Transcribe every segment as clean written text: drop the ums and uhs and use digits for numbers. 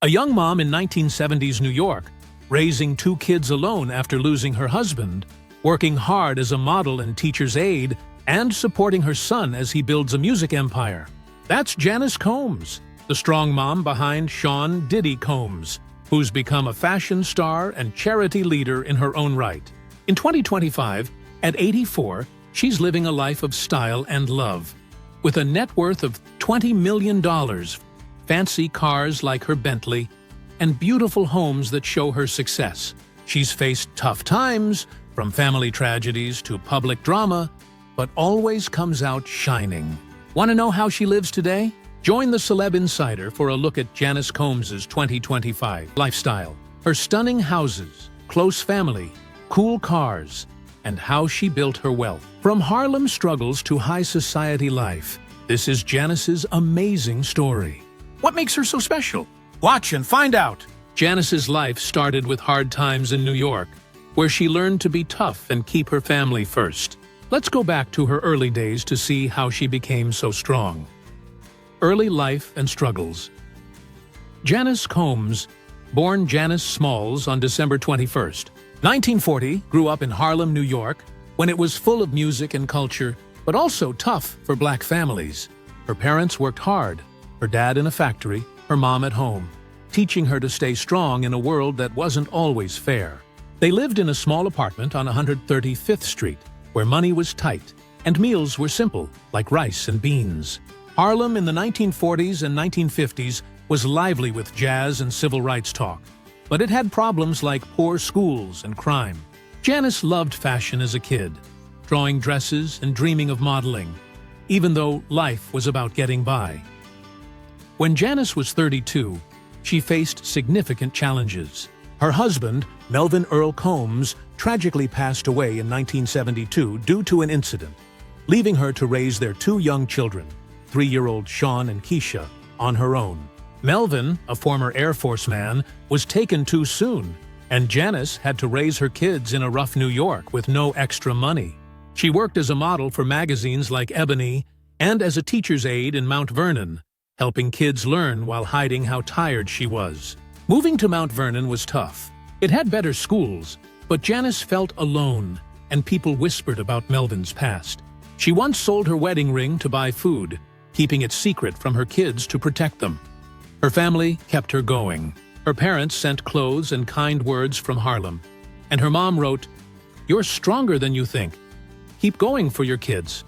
A young mom in 1970s New York, raising two kids alone after losing her husband, working hard as a model and teacher's aide, and supporting her son as he builds a music empire. That's Janice Combs, the strong mom behind Sean Diddy Combs, who's become a fashion star and charity leader in her own right. In 2025, at 84, she's living a life of style and love. With a net worth of $20 million, fancy cars like her Bentley, and beautiful homes that show her success. She's faced tough times, from family tragedies to public drama, but always comes out shining. Want to know how she lives today? Join the Celeb Insider for a look at Janice Combs' 2025 lifestyle, her stunning houses, close family, cool cars, and how she built her wealth. From Harlem struggles to high society life, this is Janice's amazing story. What makes her so special? Watch and find out! Janice's life started with hard times in New York, where she learned to be tough and keep her family first. Let's go back to her early days to see how she became so strong. Early life and struggles. Janice Combs, born Janice Smalls on December 21st, 1940, grew up in Harlem, New York, when it was full of music and culture, but also tough for black families. Her parents worked hard, her dad in a factory, her mom at home, teaching her to stay strong in a world that wasn't always fair. They lived in a small apartment on 135th Street, where money was tight and meals were simple, like rice and beans. Harlem in the 1940s and 1950s was lively with jazz and civil rights talk, but it had problems like poor schools and crime. Janice loved fashion as a kid, drawing dresses and dreaming of modeling, even though life was about getting by. When Janice was 32, she faced significant challenges. Her husband, Melvin Earl Combs, tragically passed away in 1972 due to an incident, leaving her to raise their two young children, 3-year-old Sean and Keisha, on her own. Melvin, a former Air Force man, was taken too soon, and Janice had to raise her kids in a rough New York with no extra money. She worked as a model for magazines like Ebony and as a teacher's aide in Mount Vernon, helping kids learn while hiding how tired she was. Moving to Mount Vernon was tough. It had better schools, but Janice felt alone, and people whispered about Melvin's past. She once sold her wedding ring to buy food, keeping it secret from her kids to protect them. Her family kept her going. Her parents sent clothes and kind words from Harlem, and her mom wrote, "You're stronger than you think. Keep going for your kids."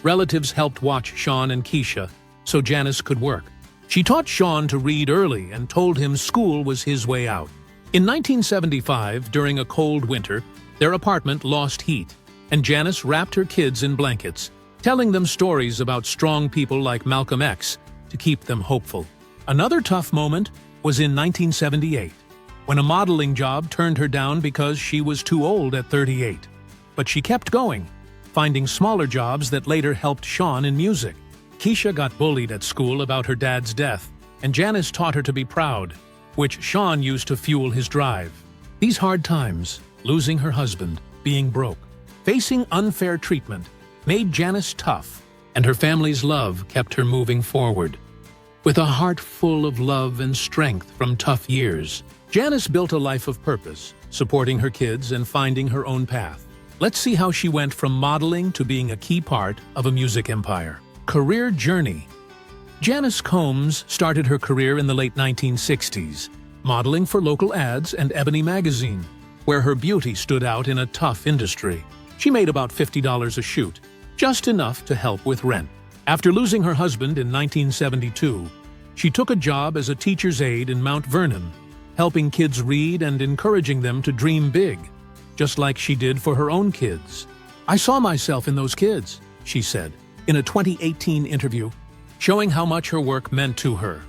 Relatives helped watch Sean and Keisha so Janice could work. She taught Sean to read early and told him school was his way out. In 1975, during a cold winter, their apartment lost heat, and Janice wrapped her kids in blankets, telling them stories about strong people like Malcolm X to keep them hopeful. Another tough moment was in 1978, when a modeling job turned her down because she was too old at 38. But she kept going, finding smaller jobs that later helped Sean in music. Keisha got bullied at school about her dad's death, and Janice taught her to be proud, which Sean used to fuel his drive. These hard times, losing her husband, being broke, facing unfair treatment, made Janice tough, and her family's love kept her moving forward. With a heart full of love and strength from tough years, Janice built a life of purpose, supporting her kids and finding her own path. Let's see how she went from modeling to being a key part of a music empire. Career journey. Janice Combs started her career in the late 1960s, modeling for local ads and Ebony magazine, where her beauty stood out in a tough industry. She made about $50 a shoot, just enough to help with rent. After losing her husband in 1972, she took a job as a teacher's aide in Mount Vernon, helping kids read and encouraging them to dream big, just like she did for her own kids. "I saw myself in those kids," she said in a 2018 interview, showing how much her work meant to her.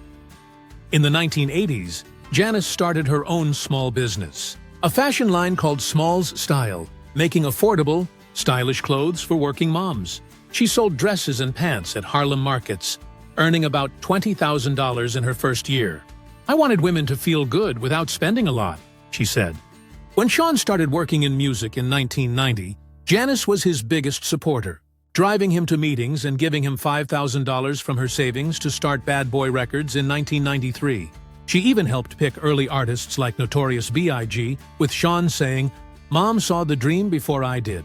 In the 1980s, Janice started her own small business, a fashion line called Smalls Style, making affordable, stylish clothes for working moms. She sold dresses and pants at Harlem markets, earning about $20,000 in her first year. "I wanted women to feel good without spending a lot," she said. When Sean started working in music in 1990, Janice was his biggest supporter, driving him to meetings and giving him $5,000 from her savings to start Bad Boy Records in 1993. She even helped pick early artists like Notorious B.I.G., with Sean saying, "Mom saw the dream before I did."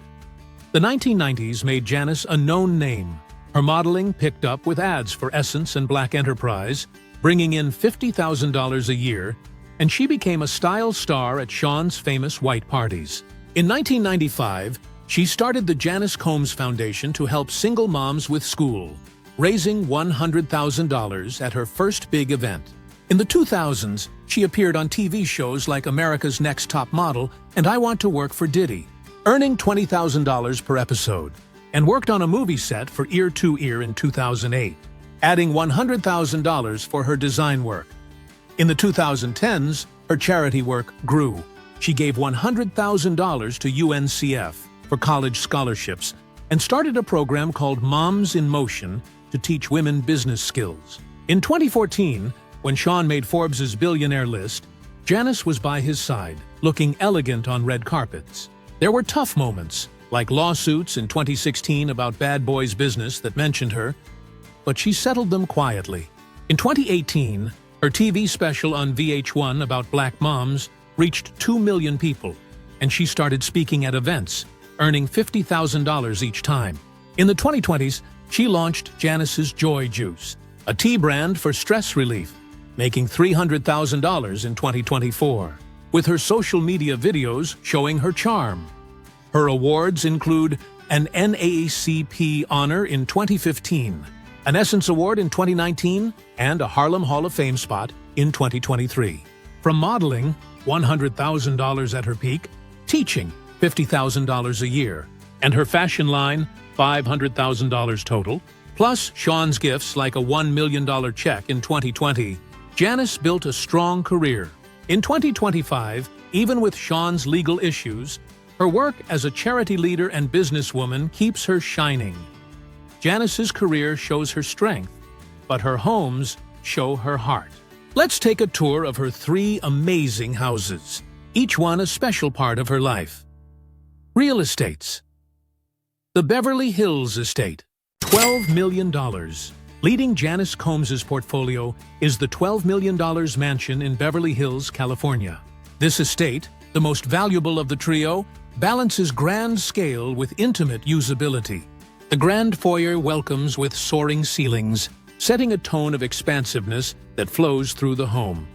The 1990s made Janice a known name. Her modeling picked up with ads for Essence and Black Enterprise, bringing in $50,000 a year, and she became a style star at Sean's famous white parties. In 1995, she started the Janice Combs Foundation to help single moms with school, raising $100,000 at her first big event. In the 2000s, she appeared on TV shows like America's Next Top Model and I Want to Work for Diddy, earning $20,000 per episode, and worked on a movie set for Ear to Ear in 2008, adding $100,000 for her design work. In the 2010s, her charity work grew. She gave $100,000 to UNCF for college scholarships and started a program called Moms in Motion to teach women business skills. In 2014, when Sean made Forbes' billionaire list, Janice was by his side, looking elegant on red carpets. There were tough moments, like lawsuits in 2016 about Bad Boys Business that mentioned her, but she settled them quietly. In 2018, her TV special on VH1 about black moms reached 2 million people, and she started speaking at events, earning $50,000 each time. In the 2020s, she launched Janice's Joy Juice, a tea brand for stress relief, making $300,000 in 2024, with her social media videos showing her charm. Her awards include an NAACP honor in 2015, an Essence Award in 2019, and a Harlem Hall of Fame spot in 2023. From modeling, $100,000 at her peak, teaching, $50,000 a year, and her fashion line, $500,000 total, plus Sean's gifts like a $1 million check in 2020, Janice built a strong career. In 2025, even with Sean's legal issues, her work as a charity leader and businesswoman keeps her shining. Janice's career shows her strength, but her homes show her heart. Let's take a tour of her 3 amazing houses, each one a special part of her life. Real estates. The Beverly Hills Estate, $12 million. Leading Janice Combs' portfolio is the $12 million mansion in Beverly Hills, California. This estate, the most valuable of the trio, balances grand scale with intimate usability. The grand foyer welcomes with soaring ceilings, setting a tone of expansiveness that flows through the home.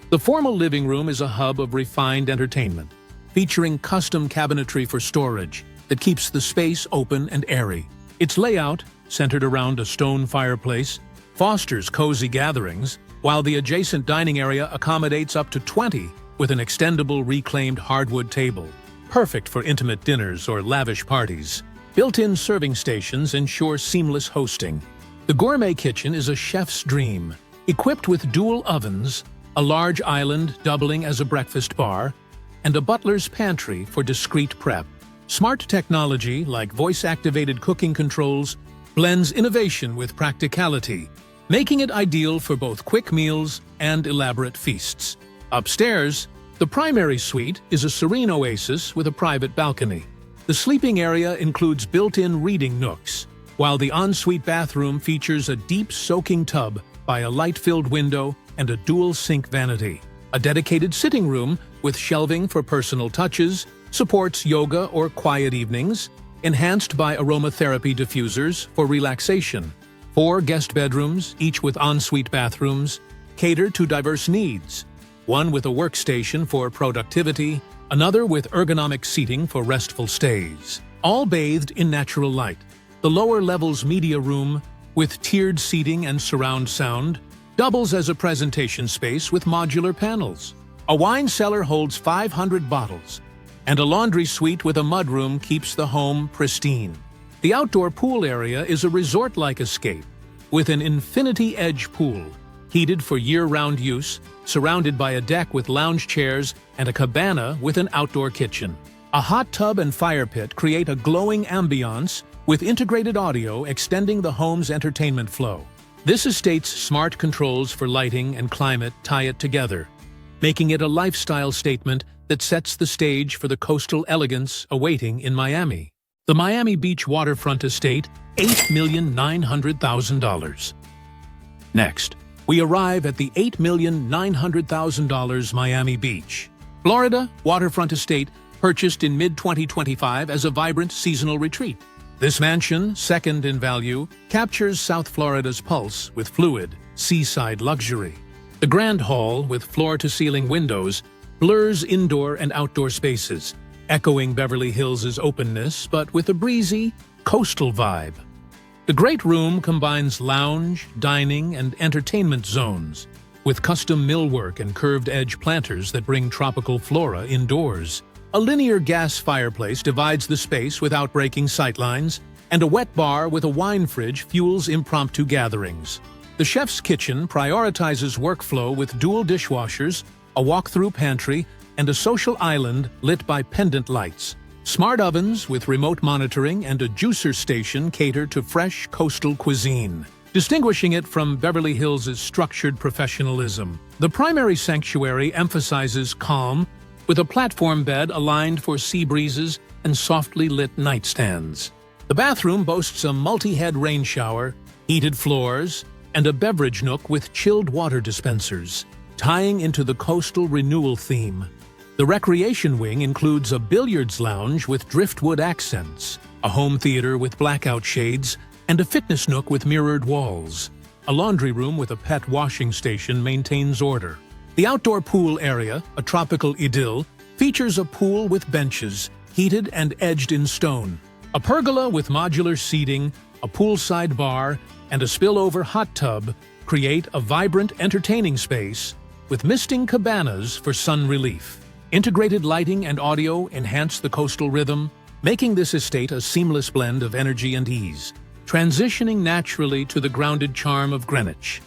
The formal living room is a hub of refined entertainment, featuring custom cabinetry for storage that keeps the space open and airy. Its layout, centered around a stone fireplace, fosters cozy gatherings, while the adjacent dining area accommodates up to 20 with an extendable reclaimed hardwood table, perfect for intimate dinners or lavish parties. Built-in serving stations ensure seamless hosting. The gourmet kitchen is a chef's dream, equipped with dual ovens, a large island doubling as a breakfast bar, and a butler's pantry for discreet prep. Smart technology like voice-activated cooking controls blends innovation with practicality, making it ideal for both quick meals and elaborate feasts. Upstairs, the primary suite is a serene oasis with a private balcony. The sleeping area includes built-in reading nooks, while the ensuite bathroom features a deep soaking tub by a light-filled window and a dual sink vanity. A dedicated sitting room with shelving for personal touches supports yoga or quiet evenings, enhanced by aromatherapy diffusers for relaxation. 4 guest bedrooms, each with ensuite bathrooms, cater to diverse needs. One with a workstation for productivity, another with ergonomic seating for restful stays. All bathed in natural light. The lower level's media room, with tiered seating and surround sound, doubles as a presentation space with modular panels. A wine cellar holds 500 bottles, and a laundry suite with a mudroom keeps the home pristine. The outdoor pool area is a resort-like escape, with an infinity edge pool, heated for year-round use, surrounded by a deck with lounge chairs and a cabana with an outdoor kitchen. A hot tub and fire pit create a glowing ambiance with integrated audio extending the home's entertainment flow. This estate's smart controls for lighting and climate tie it together, making it a lifestyle statement that sets the stage for the coastal elegance awaiting in Miami. The Miami Beach waterfront estate, $8,900,000. Next, we arrive at the $8,900,000 Miami Beach, Florida waterfront estate purchased in mid-2025 as a vibrant seasonal retreat. This mansion, second in value, captures South Florida's pulse with fluid, seaside luxury. The grand hall, with floor-to-ceiling windows, blurs indoor and outdoor spaces, echoing Beverly Hills' openness but with a breezy, coastal vibe. The great room combines lounge, dining, and entertainment zones, with custom millwork and curved-edge planters that bring tropical flora indoors. A linear gas fireplace divides the space without breaking sightlines, and a wet bar with a wine fridge fuels impromptu gatherings. The chef's kitchen prioritizes workflow with dual dishwashers, a walk-through pantry, and a social island lit by pendant lights. Smart ovens with remote monitoring and a juicer station cater to fresh coastal cuisine, distinguishing it from Beverly Hills' structured professionalism. The primary sanctuary emphasizes calm, with a platform bed aligned for sea breezes and softly lit nightstands. The bathroom boasts a multi-head rain shower, heated floors, and a beverage nook with chilled water dispensers, tying into the coastal renewal theme. The recreation wing includes a billiards lounge with driftwood accents, a home theater with blackout shades, and a fitness nook with mirrored walls. A laundry room with a pet washing station maintains order. The outdoor pool area, a tropical idyll, features a pool with benches, heated and edged in stone. A pergola with modular seating, a poolside bar, and a spillover hot tub create a vibrant, entertaining space with misting cabanas for sun relief. Integrated lighting and audio enhance the coastal rhythm, making this estate a seamless blend of energy and ease, transitioning naturally to the grounded charm of Greenwich.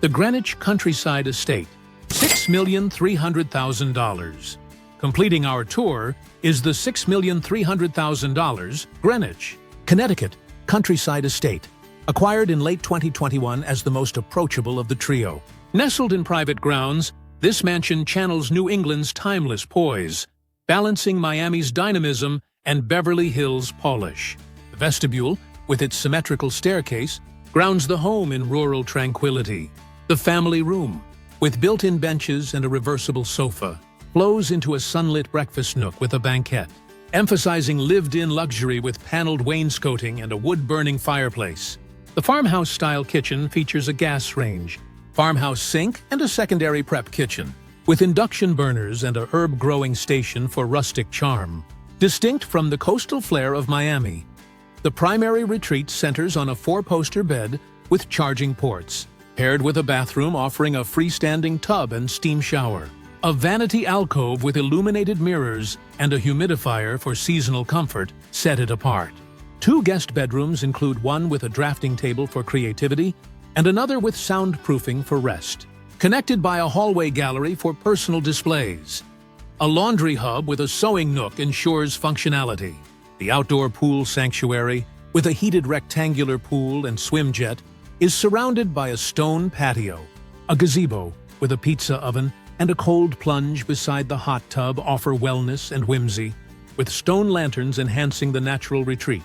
The Greenwich Countryside Estate, $6,300,000. Completing our tour is the $6,300,000 Greenwich, Connecticut Countryside Estate, acquired in late 2021 as the most approachable of the trio. Nestled in private grounds, this mansion channels New England's timeless poise, balancing Miami's dynamism and Beverly Hills' polish. The vestibule, with its symmetrical staircase, grounds the home in rural tranquility. The family room, with built-in benches and a reversible sofa, flows into a sunlit breakfast nook with a banquette, emphasizing lived-in luxury with paneled wainscoting and a wood-burning fireplace. The farmhouse-style kitchen features a gas range, farmhouse sink, and a secondary prep kitchen, with induction burners and a herb-growing station for rustic charm. Distinct from the coastal flair of Miami, the primary retreat centers on a four-poster bed with charging ports, paired with a bathroom offering a freestanding tub and steam shower. A vanity alcove with illuminated mirrors and a humidifier for seasonal comfort set it apart. Two guest bedrooms include one with a drafting table for creativity and another with soundproofing for rest, connected by a hallway gallery for personal displays. A laundry hub with a sewing nook ensures functionality. The outdoor pool sanctuary, with a heated rectangular pool and swim jet, is surrounded by a stone patio. A gazebo with a pizza oven and a cold plunge beside the hot tub offer wellness and whimsy, with stone lanterns enhancing the natural retreat.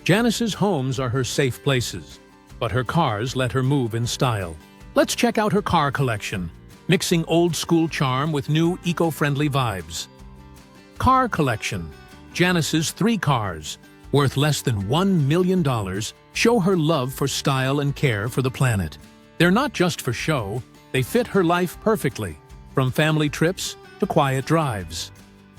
Janice's homes are her safe places, but her cars let her move in style. Let's check out her car collection, mixing old-school charm with new eco-friendly vibes. Car collection. Janice's 3 cars, worth less than $1 million, show her love for style and care for the planet. They're not just for show, they fit her life perfectly, from family trips to quiet drives.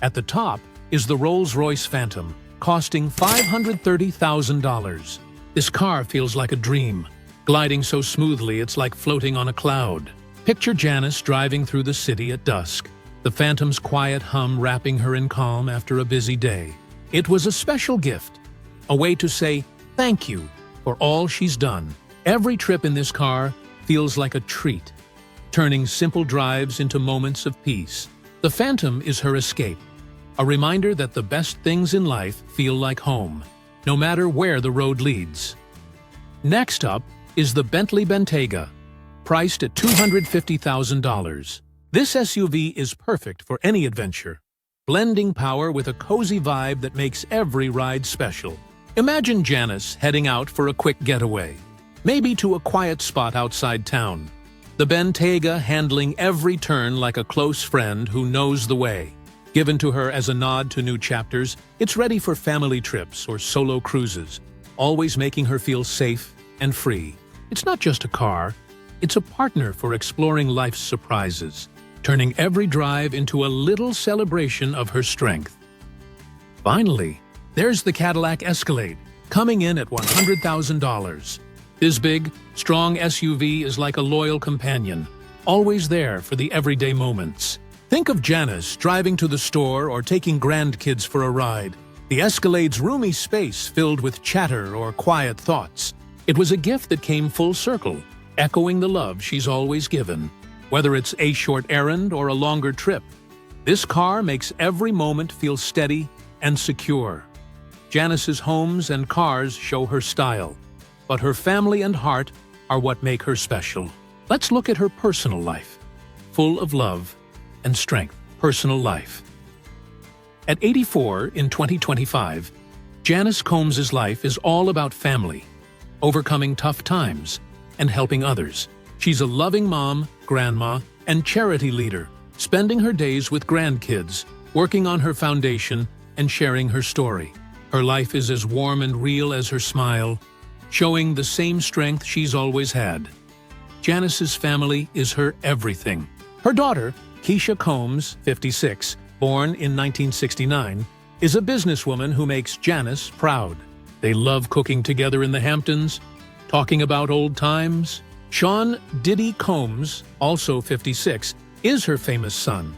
At the top is the Rolls-Royce Phantom, costing $530,000. This car feels like a dream, gliding so smoothly it's like floating on a cloud. Picture Janice driving through the city at dusk, the Phantom's quiet hum wrapping her in calm after a busy day. It was a special gift, a way to say thank you for all she's done. Every trip in this car feels like a treat, turning simple drives into moments of peace. The Phantom is her escape, a reminder that the best things in life feel like home, no matter where the road leads. Next up is the Bentley Bentayga, priced at $250,000. This SUV is perfect for any adventure, blending power with a cozy vibe that makes every ride special. Imagine Janice heading out for a quick getaway, maybe to a quiet spot outside town. the Bentayga handling every turn like a close friend who knows the way. Given to her as a nod to new chapters, it's ready for family trips or solo cruises, always making her feel safe and free. It's not just a car, it's a partner for exploring life's surprises, turning every drive into a little celebration of her strength. Finally, there's the Cadillac Escalade, coming in at $100,000. This big, strong SUV is like a loyal companion, always there for the everyday moments. Think of Janice driving to the store or taking grandkids for a ride. The Escalade's roomy space filled with chatter or quiet thoughts. It was a gift that came full circle, echoing the love she's always given. Whether it's a short errand or a longer trip, this car makes every moment feel steady and secure. Janice's homes and cars show her style, but her family and heart are what make her special. Let's look at her personal life, full of love and strength. Personal life. At 84 in 2025, Janice Combs' life is all about family, overcoming tough times, and helping others. She's a loving mom, grandma, and charity leader, spending her days with grandkids, working on her foundation, and sharing her story. Her life is as warm and real as her smile, showing the same strength she's always had. Janice's family is her everything. Her daughter, Keisha Combs, 56, born in 1969, is a businesswoman who makes Janice proud. They love cooking together in the Hamptons, talking about old times. Sean Diddy Combs, also 56, is her famous son,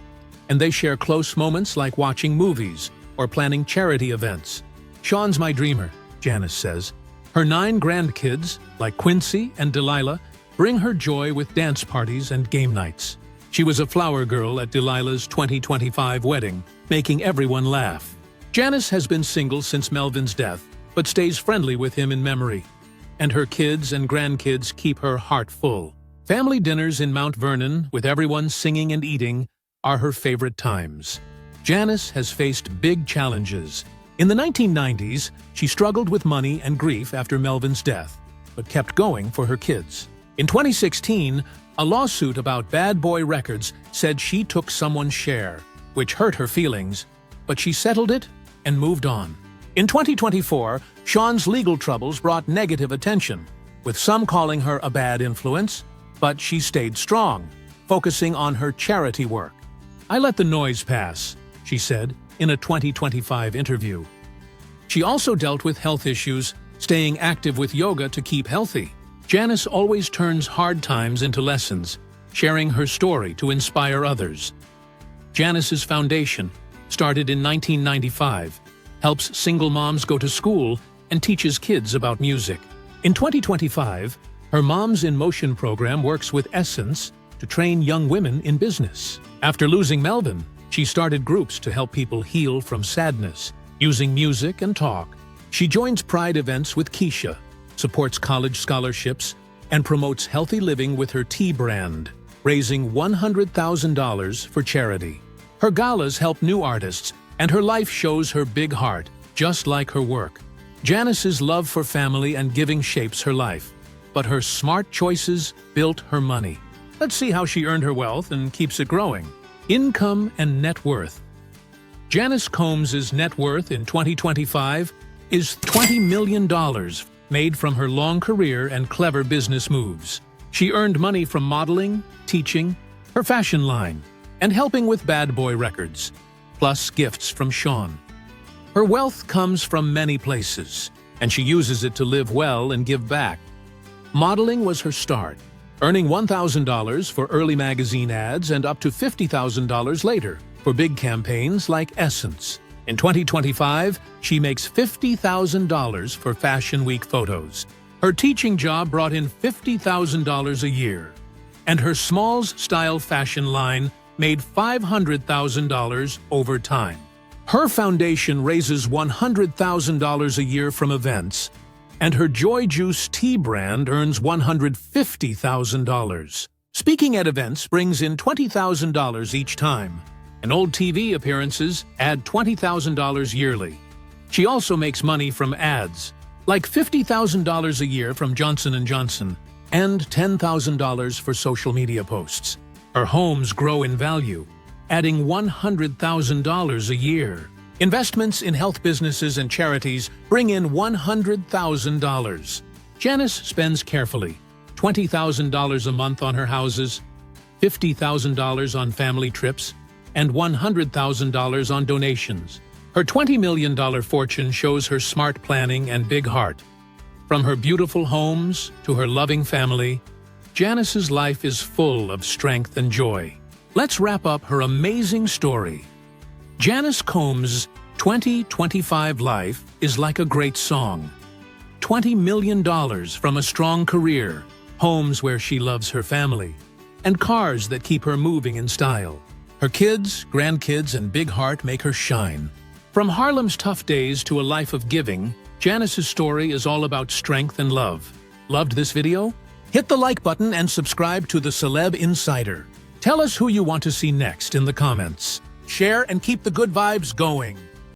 and they share close moments like watching movies or planning charity events. Sean's my dreamer, Janice says. Her 9 grandkids, like Quincy and Delilah, bring her joy with dance parties and game nights. She was a flower girl at Delilah's 2025 wedding, making everyone laugh. Janice has been single since Melvin's death, but stays friendly with him in memory. And her kids and grandkids keep her heart full. Family dinners in Mount Vernon, with everyone singing and eating, are her favorite times. Janice has faced big challenges. In the 1990s, she struggled with money and grief after Melvin's death, but kept going for her kids. In 2016, a lawsuit about Bad Boy Records said she took someone's share, which hurt her feelings, but she settled it and moved on. In 2024, Sean's legal troubles brought negative attention, with some calling her a bad influence, but she stayed strong, focusing on her charity work. "I let the noise pass," she said in a 2025 interview. She also dealt with health issues, staying active with yoga to keep healthy. Janice always turns hard times into lessons, sharing her story to inspire others. Janice's foundation, started in 1995, helps single moms go to school and teaches kids about music. In 2025, her Moms in Motion program works with Essence to train young women in business. After losing Melvin, she started groups to help people heal from sadness, using music and talk. She joins Pride events with Keisha, supports college scholarships, and promotes healthy living with her tea brand, raising $100,000 for charity. Her galas help new artists, and her life shows her big heart, just like her work. Janice's love for family and giving shapes her life, but her smart choices built her money. Let's see how she earned her wealth and keeps it growing. Income and net worth. Janice Combs' net worth in 2025 is $20 million, made from her long career and clever business moves. She earned money from modeling, teaching, her fashion line, and helping with Bad Boy Records, plus gifts from Sean. Her wealth comes from many places, and she uses it to live well and give back. Modeling was her start, earning $1,000 for early magazine ads and up to $50,000 later for big campaigns like Essence. In 2025, she makes $50,000 for Fashion Week photos. Her teaching job brought in $50,000 a year, and her Smalls Style fashion line made $500,000 over time. Her foundation raises $100,000 a year from events, and her Joy Juice tea brand earns $150,000. Speaking at events brings in $20,000 each time, and old TV appearances add $20,000 yearly. She also makes money from ads, like $50,000 a year from Johnson & Johnson and $10,000 for social media posts. Her homes grow in value, adding $100,000 a year. Investments in health businesses and charities bring in $100,000. Janice spends carefully, $20,000 a month on her houses, $50,000 on family trips, and $100,000 on donations. Her $20 million fortune shows her smart planning and big heart. From her beautiful homes to her loving family, Janice's life is full of strength and joy. Let's wrap up her amazing story. Janice Combs' 2025 life is like a great song. $20 million from a strong career, homes where she loves her family, and cars that keep her moving in style. Her kids, grandkids, and big heart make her shine. From Harlem's tough days to a life of giving, Janice's story is all about strength and love. Loved this video? Hit the like button and subscribe to the Celeb Insider. Tell us who you want to see next in the comments. Share and keep the good vibes going.